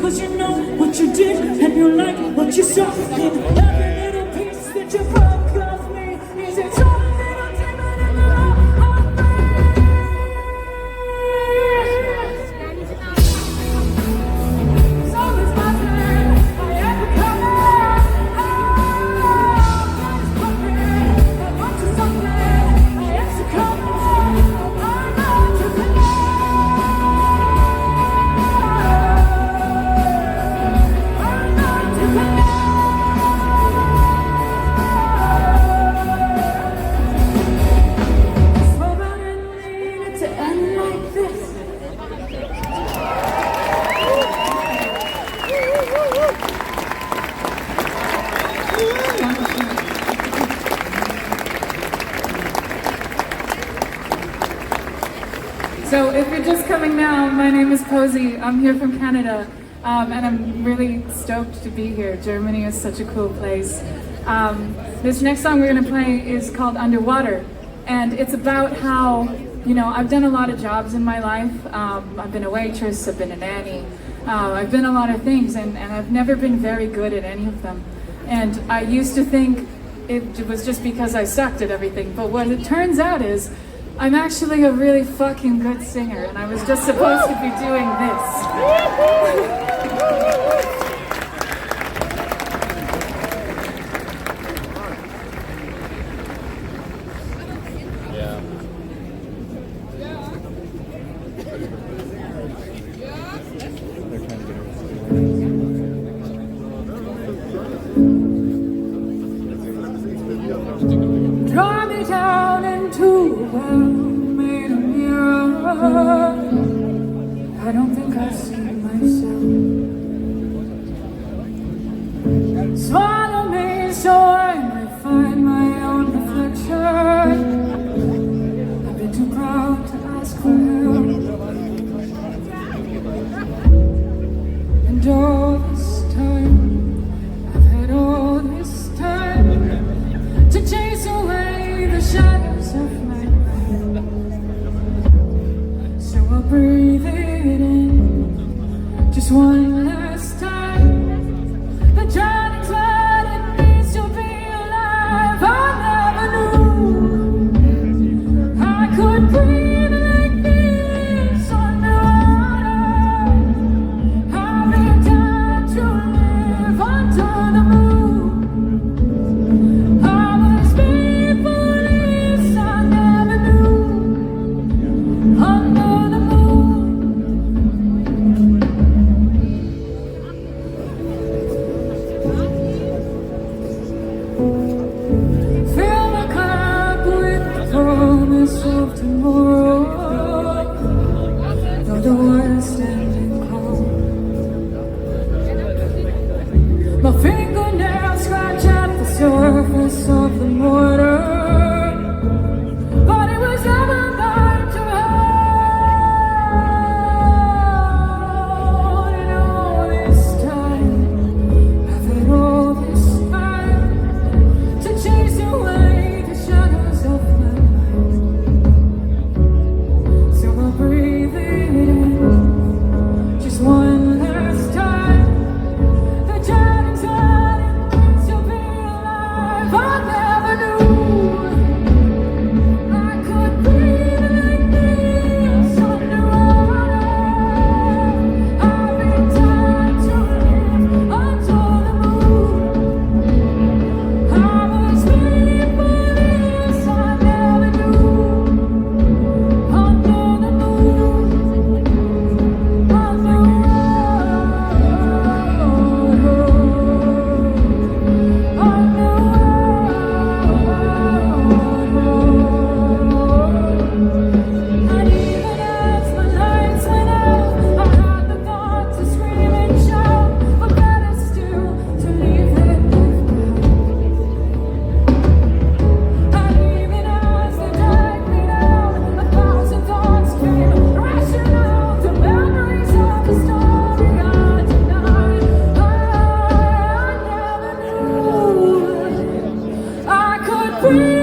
Cause you know what you did and you like what you saw. Every little piece that you broke of me is a tiny little demon in the heart of me. So it's my turn, I am becoming. God is broken, I want to something, I am succumbing. I'm not to So if you're just coming now, my name is Pauli. I'm here from Canada, and I'm really stoked to be here. Germany is such a cool place. This next song we're going to play is called Underwater, and it's about how, you know, I've done a lot of jobs in my life. I've been a waitress, I've been a nanny, I've been a lot of things, and I've never been very good at any of them. And I used to think it was just because I sucked at everything, but what it turns out is I'm actually a really fucking good singer, and I was just supposed to be doing this. Draw me down into a world made of mirror. I don't think I see myself. Swallow me so I may find my own reflection. I've been too proud to ask for help. And all this time, I've had all this time to chase away the shadows of my life. So I'll breathe it in just one last time. The drowning flood, it needs to be alive. I never knew I could breathe like this underwater. I've been down to live under the moon. I was being foolish, I never knew. Under the moon. Fill my cup with the promise of tomorrow. Though the water's standing cold, my fingernails scratch at the surface of the water. But it was never meant to hold. And all this time, I've had all this time to chase away the shadows of my life. breathe.